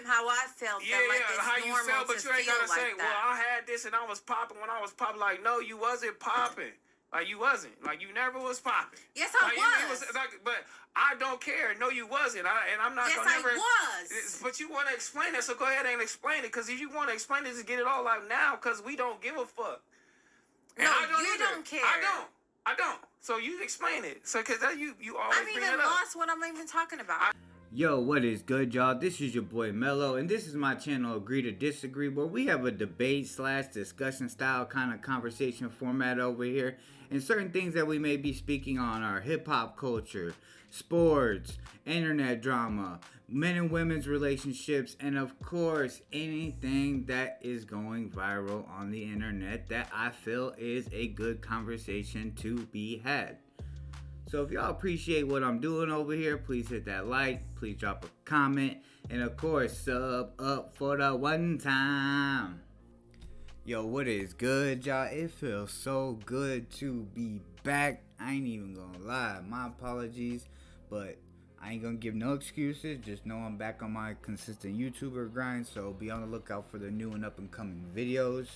how I felt. Yeah, that, like, yeah, it's how you felt, but you ain't gotta like say, that. well, I had this and I was popping when I was popping. Like, no, you wasn't popping. Like, you wasn't. Like, you never was popping. Yes, I was. But I don't care. No, you wasn't. And I'm not gonna never. Yes, I was. But you want to explain it, so go ahead and explain it. Because if you want to explain it, just get it all out now. Because we don't give a fuck. And no, I don't you either. don't care. I don't. So you explain it. So because you always I'm bring even it up. lost what I'm even talking about. Yo, what is good, y'all? This is your boy Mello, and this is my channel, Agree to Disagree, where we have a debate/discussion style kind of conversation format over here. And certain things that we may be speaking on are hip-hop culture, sports, internet drama, men and women's relationships, and of course, anything that is going viral on the internet that I feel is a good conversation to be had. So if y'all appreciate what I'm doing over here, please hit that like, please drop a comment, and of course, sub up for the one time. Yo, what is good, y'all? It feels so good to be back. I ain't even gonna lie, my apologies, but I ain't gonna give no excuses. Just know I'm back on my consistent YouTuber grind, so be on the lookout for the new and up and coming videos.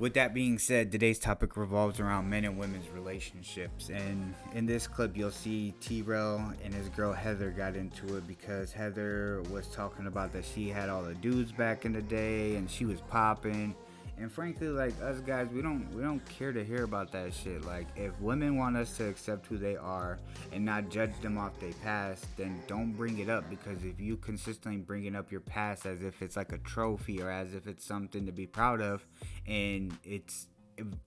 With that being said, today's topic revolves around men and women's relationships. And in this clip, you'll see Trell and his girl Heather got into it because Heather was talking about that she had all the dudes back in the day and she was popping. And frankly, like us guys, we don't care to hear about that shit. Like, if women want us to accept who they are and not judge them off their past, then don't bring it up. Because if you consistently bringing up your past as if it's like a trophy or as if it's something to be proud of, and it's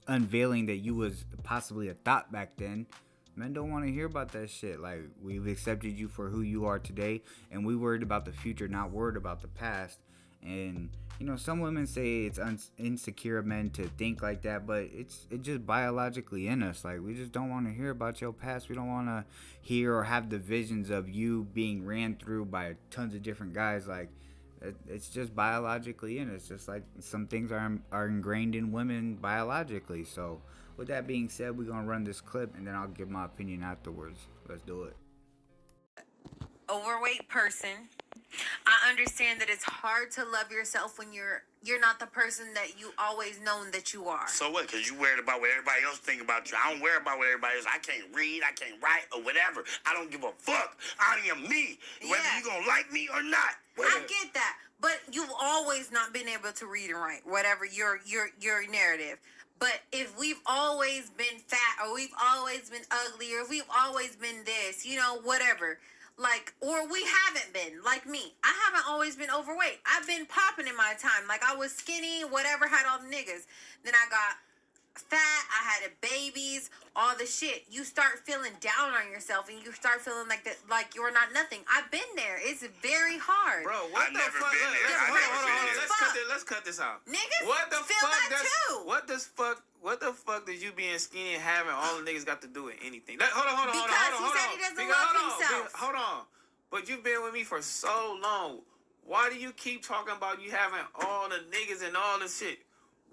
unveiling that you was possibly a thought back then, men don't want to hear about that shit. Like, we've accepted you for who you are today, and we worried about the future, not worried about the past. And you know, some women say it's insecure of men to think like that, but it's just biologically in us. Like, we just don't want to hear about your past. We don't want to hear or have the visions of you being ran through by tons of different guys. Like, it's just biologically in us. Just like some things are ingrained in women biologically. So with that being said, we're gonna run this clip and then I'll give my opinion afterwards. Let's do it. Overweight person. I understand that it's hard to love yourself when you're not the person that you always known that you are. So what? Because you worried about what everybody else think about you. I don't worry about what everybody else. I can't read, I can't write, or whatever. I don't give a fuck. I am me, whether you gonna like me or not. I get that, but you've always not been able to read and write, whatever your narrative. But if we've always been fat, or we've always been ugly, or we've always been this, you know, whatever. Like, or we haven't been, like me. I haven't always been overweight. I've been popping in my time. Like, I was skinny, whatever, had all the niggas. Then I got fat, I had babies, all the shit. You start feeling down on yourself, and you start feeling like that, like you're not nothing. I've been there. It's very hard. Bro, what the fuck? Hold on. Let's cut this out. Niggas what the feel fuck that too. What the fuck does you being skinny and having all the niggas got to do with anything? Hold on. Because he said he doesn't love himself. Hold on. But you've been with me for so long. Why do you keep talking about you having all the niggas and all this shit?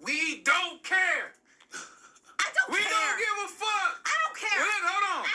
We don't care. We don't give a fuck. I don't care. Hold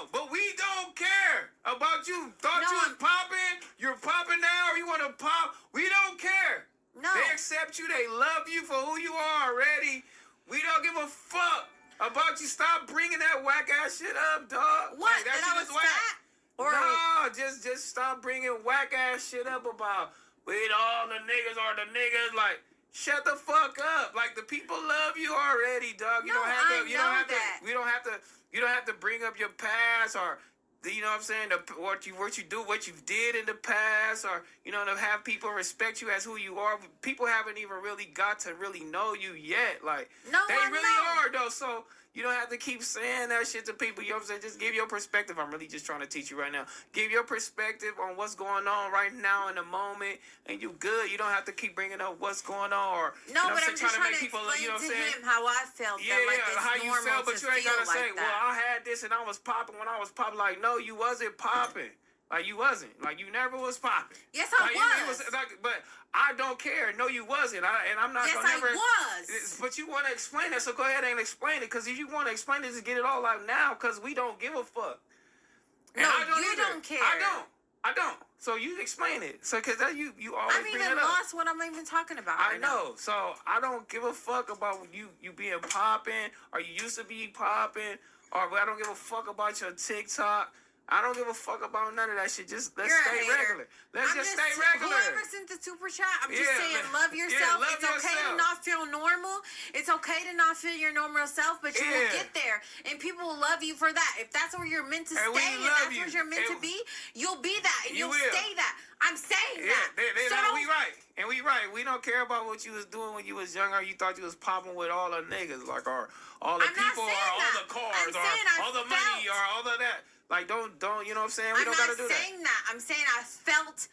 on. But we don't care about you. Thought you was popping. You're popping now, or you want to pop. We don't care. No. They accept you. They love you for who you are already. We don't give a fuck about you. Stop bringing that whack ass shit up, dog. What? Like, that I was fat? Or no, just stop bringing whack ass shit up about with all the niggas or the niggas. Like, shut the fuck up. Like, the people love you already, dog. You don't have to. You don't have to bring up your past or. You know what I'm saying? What you do, what you did in the past, or, you know, to have people respect you as who you are. People haven't even really got to really know you yet. Like, they really are, though. So you don't have to keep saying that shit to people. You know what I'm saying? Just give your perspective. I'm really just trying to teach you right now. Give your perspective on what's going on right now in the moment, and you good. You don't have to keep bringing up what's going on. Or, no, you know, but I'm just trying to explain you know to him how I felt. Yeah, that, like, it's how you felt, but you ain't gotta say, like, well, I had this and I was popping when I was popping. Like, no, you wasn't popping. Like, you wasn't. Like, you never was popping. Yes, I was. But I don't care. No, you wasn't. And I'm not gonna never. Yes, I was. But you want to explain it, so go ahead and explain it. Because if you want to explain it, just get it all out now. Because we don't give a fuck. And No, I don't you either. don't care. I don't. So you explain it. So because that you always I'm bring even it up. lost what I'm even talking about. I right now. know. So I don't give a fuck about you being popping or you used to be popping or I don't give a fuck about your TikTok. I don't give a fuck about none of that shit. Just let's You're a stay hater. regular. Let's I'm just stay regular. Whoever sent the super chat, I'm just Yeah, saying, man. love yourself. Yeah, love it's okay to yourself. not feel normal. It's okay to not feel your normal self, but you will Yeah. get there, and people will love you for that. If that's where you're meant to And we stay, and love that's you. where you're meant to And be, you'll be that, and you you'll will. stay that. I'm saying Yeah, that. So we right. And we right. We don't care about what you was doing when you was younger. You thought you was popping with all the niggas, like, or all the I'm not people, or saying all that. the cars, I'm or saying I all the money, felt- or all of that. Like, don't, you know what I'm saying? We I'm don't not gotta do that. saying that. I'm saying I felt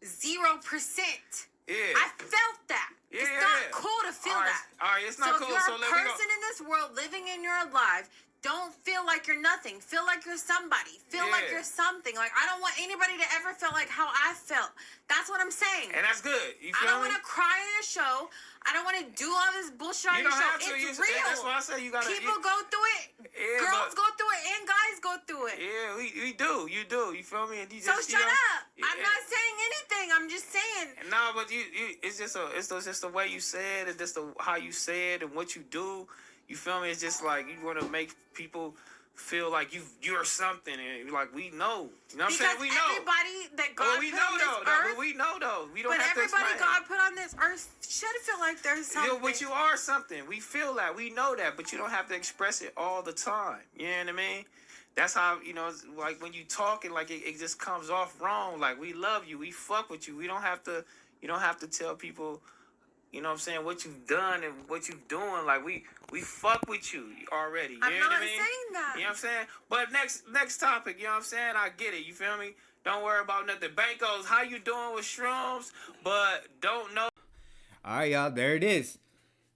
0%. Yeah. I felt that. Yeah, It's yeah, not yeah. cool to feel All right, that. all right, it's not so cool, if so you're let a me go. person in this world living in your life, don't feel like you're nothing. Feel like you're somebody. Feel like Yeah. you're something. Like, I don't want anybody to ever feel like how I felt. That's what I'm saying. And that's good. You I feel don't me? want to cry at a show. I don't want to do all this bullshit on You your don't show. have to. It's And real. that's why I say you gotta. People go through it. Yeah, Girls but- go through it, and guys go through it. Yeah, we do. You do. You feel me? And you So just, shut you know, up. I'm not saying anything. I'm just saying. No, but it's just the way you say it, and just how you say it, and what you do. You feel me? It's just like you want to make people feel like you're something, and like we know. You know what I'm saying? We know. Everybody that God Well, we put know on though. this No, earth, but we know though. We don't but have to everybody explain. God put on this earth should feel like there's something. Yeah, but you are something. We feel that. We know that. But you don't have to express it all the time. You know what I mean? That's how, it's like when you talking, like it just comes off wrong. Like we love you. We fuck with you. You don't have to tell people, you know what I'm saying, what you've done and what you've doing. Like we fuck with you already. You I'm know not what I mean? saying that. You know what I'm saying? But next topic, you know what I'm saying? I get it. You feel me? Don't worry about nothing. Bankos, how you doing with shrooms? But don't know. All right, y'all. There it is.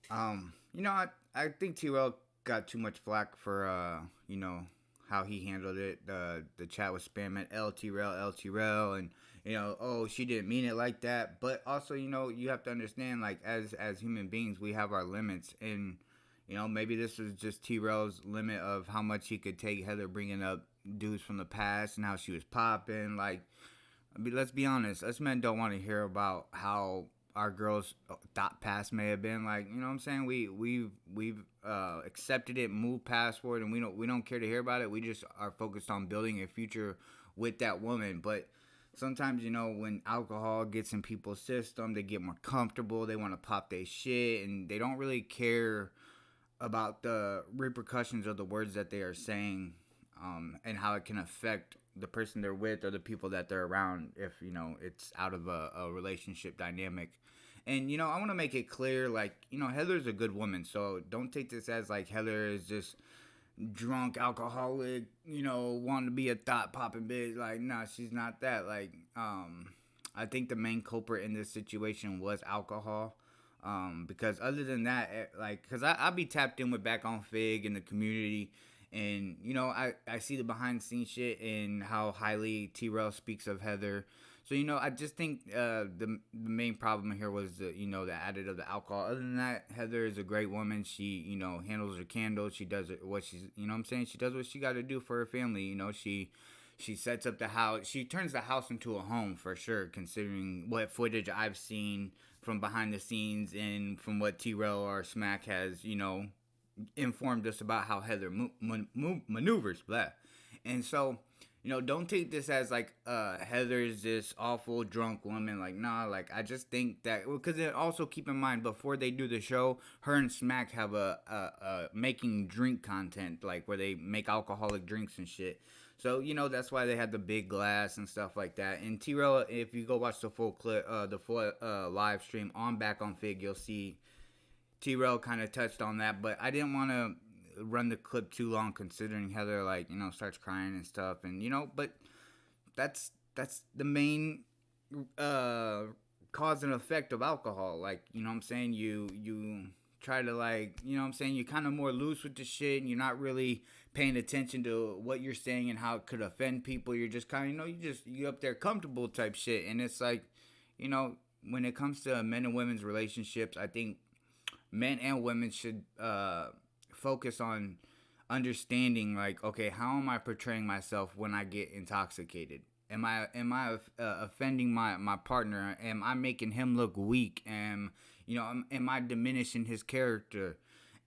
I think T-Rail got too much flack for how he handled it. The chat was spamming L-T-Rail, and oh, she didn't mean it like that. But also, you have to understand, like, as human beings, we have our limits, and maybe this was just T-Rail's limit of how much he could take Heather bringing up dudes from the past and how she was popping. Like, I mean, let's be honest, us men don't want to hear about how our girls' thought past may have been. Like, you know what I'm saying? We've accepted it, moved past forward, and we don't care to hear about it. We just are focused on building a future with that woman. But sometimes, when alcohol gets in people's system, they get more comfortable. They want to pop their shit, and they don't really care about the repercussions of the words that they are saying, and how it can affect the person they're with or the people that they're around if, it's out of a relationship dynamic. And, I want to make it clear, like, Heather's a good woman, so don't take this as, like, Heather is just drunk, alcoholic, wanting to be a thought-popping bitch. Like, nah, she's not that. Like, I think the main culprit in this situation was alcohol. Because other than that, because I be tapped in with Back on Figg in the community, and, I see the behind-the-scenes shit and how highly T-Rail speaks of Heather. So, I just think the main problem here was the added of the alcohol. Other than that, Heather is a great woman. She, handles her candles. She does what she's, what I'm saying? She does what she got to do for her family. She sets up the house. She turns the house into a home for sure, considering what footage I've seen from behind the scenes and from what T-Rail or Smack has, informed us about how Heather maneuvers, blah. And so, don't take this as, like, Heather's this awful drunk woman. Like, nah, like, I just think that, because also keep in mind, before they do the show, her and Smack have a making drink content, like, where they make alcoholic drinks and shit. So, that's why they had the big glass and stuff like that. And T-Rail, if you go watch the full clip, the full live stream on Back on Figg, you'll see T-Rail kind of touched on that. But I didn't want to run the clip too long, considering Heather, like, starts crying and stuff. And, but that's the main cause and effect of alcohol. Like, what I'm saying? You try to, like, what I'm saying? You're kind of more loose with the shit, and you're not really paying attention to what you're saying and how it could offend people. You're just kind of, you up there comfortable type shit. And it's like, when it comes to men and women's relationships, I think men and women should focus on understanding, like, okay, how am I portraying myself when I get intoxicated? Am I offending my partner? Am I making him look weak? Am I diminishing his character?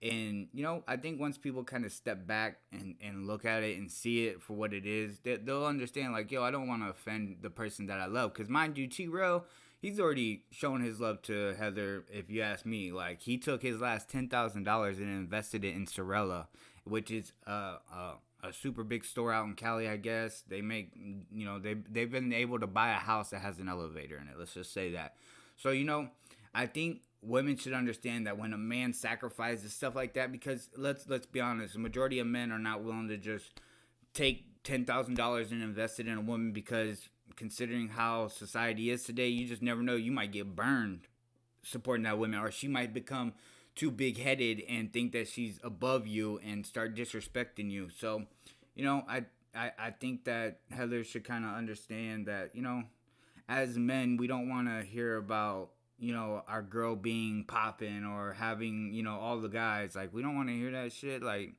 And I think once people kind of step back and look at it and see it for what it is, they'll understand, like, yo, I don't want to offend the person that I love. Because mind you, T-Rail, he's already shown his love to Heather. If you ask me, like, he took his last $10,000 and invested it in Sorella, which is a super big store out in Cali, I guess. They make, they've been able to buy a house that has an elevator in it. Let's just say that. So, I think women should understand that when a man sacrifices stuff like that, because let's be honest, the majority of men are not willing to just take $10,000 and invest it in a woman, because considering how society is today, you just never know. You might get burned supporting that woman, or she might become too big-headed and think that she's above you and start disrespecting you. So, I think that Heather should kind of understand that, as men, we don't want to hear about, our girl being popping or having, all the guys. Like, we don't want to hear that shit. Like,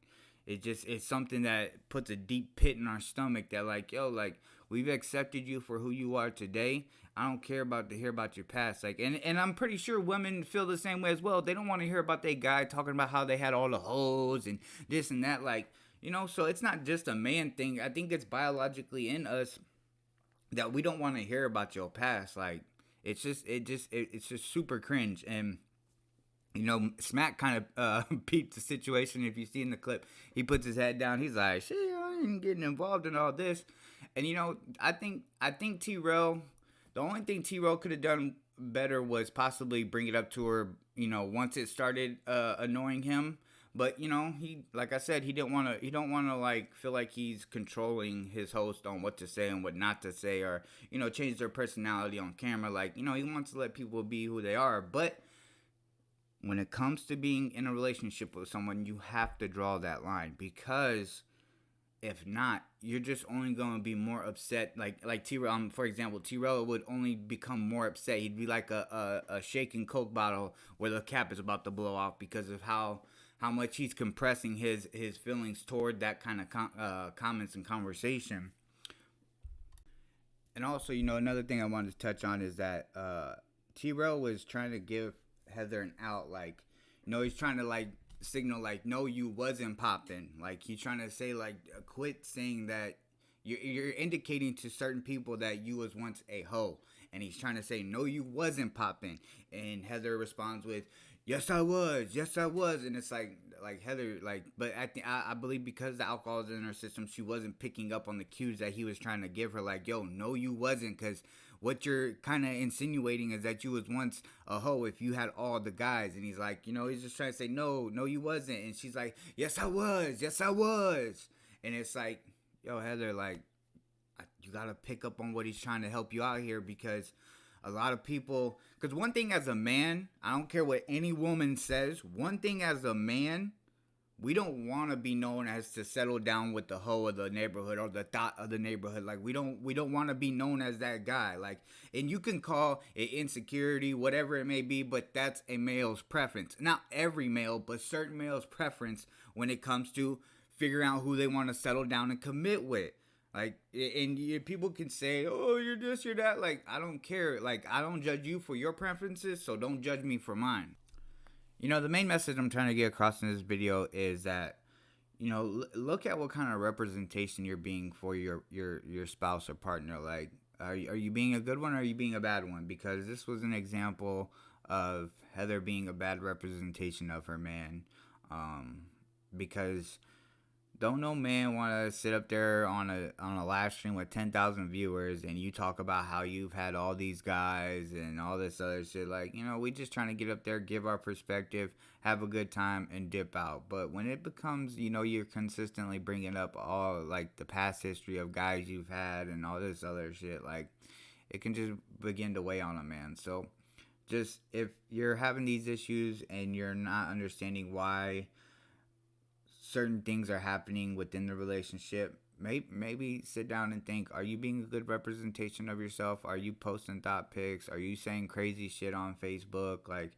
it's something that puts a deep pit in our stomach that, like, yo, like, we've accepted you for who you are today. I don't care to hear about your past. Like, and I'm pretty sure women feel the same way as well. They don't want to hear about their guy talking about how they had all the hoes and this and that. Like, so it's not just a man thing. I think it's biologically in us that we don't want to hear about your past. Like, it's just super cringe. And Smack kind of peeped the situation. If you see in the clip, he puts his head down. He's like, shit, I ain't getting involved in all this. And I think T-Rail, the only thing T-Rail could have done better was possibly bring it up to her, once it started annoying him. But he, like I said, he don't want to like feel like he's controlling his host on what to say and what not to say, or change their personality on camera. Like, he wants to let people be who they are. But when it comes to being in a relationship with someone, you have to draw that line, because if not, you're just only going to be more upset. Like T-Rail, for example, T-Rail would only become more upset. He'd be like a shaking Coke bottle where the cap is about to blow off, because of how much he's compressing his feelings toward that kind of comments and conversation. And also, another thing I wanted to touch on is that T-Rail was trying to give Heather an out. Like, he's trying to, like, signal, like, no, you wasn't popping. Like, he's trying to say, like, quit saying that you're indicating to certain people that you was once a hoe. And he's trying to say, no, you wasn't popping. And Heather responds with, yes, I was. And it's like Heather, like, but I believe because the alcohol is in her system, she wasn't picking up on the cues that he was trying to give her. Like, yo, no, you wasn't, because what you're kind of insinuating is that you was once a hoe if you had all the guys. And he's like, he's just trying to say, no, you wasn't. And she's like, yes, I was. And it's like, yo, Heather, like, you got to pick up on what he's trying to help you out here, because a lot of people, because one thing as a man, I don't care what any woman says, one thing as a man, we don't want to be known as to settle down with the hoe of the neighborhood or the thought of the neighborhood. Like, we don't want to be known as that guy. Like, and you can call it insecurity, whatever it may be, but that's a male's preference. Not every male, but certain males' preference when it comes to figuring out who they want to settle down and commit with. Like, and people can say, oh, you're this, you're that. Like, I don't care. Like, I don't judge you for your preferences, so don't judge me for mine. The main message I'm trying to get across in this video is that, look at what kind of representation you're being for your spouse or partner. Like, are you being a good one, or are you being a bad one? Because this was an example of Heather being a bad representation of her man. Because don't no man want to sit up there on a live stream with 10,000 viewers and you talk about how you've had all these guys and all this other shit. Like, we just trying to get up there, give our perspective, have a good time, and dip out. But when it becomes, you're consistently bringing up all, like, the past history of guys you've had and all this other shit, like, it can just begin to weigh on a man. So, just, if you're having these issues and you're not understanding why certain things are happening within the relationship, maybe sit down and think, are you being a good representation of yourself? Are you posting thought pics? Are you saying crazy shit on Facebook? Like,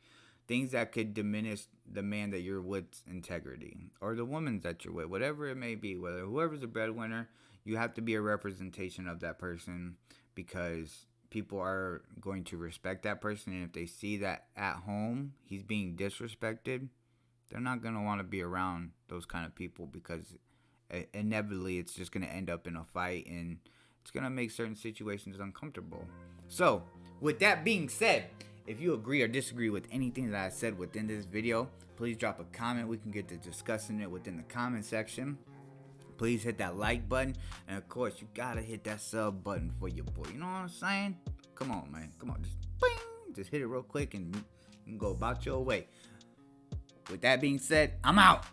things that could diminish the man that you're with's integrity, or the woman that you're with, whatever it may be, whoever's the breadwinner, you have to be a representation of that person, because people are going to respect that person, and if they see that at home he's being disrespected, they're not going to want to be around those kind of people, because inevitably it's just going to end up in a fight, and it's going to make certain situations uncomfortable. So with that being said, if you agree or disagree with anything that I said within this video, please drop a comment. We can get to discussing it within the comment section. Please hit that like button, and of course you gotta hit that sub button for your boy. You know what I'm saying? Come on, man. Come on, just bing, just hit it real quick, and you can go about your way. With that being said, I'm out.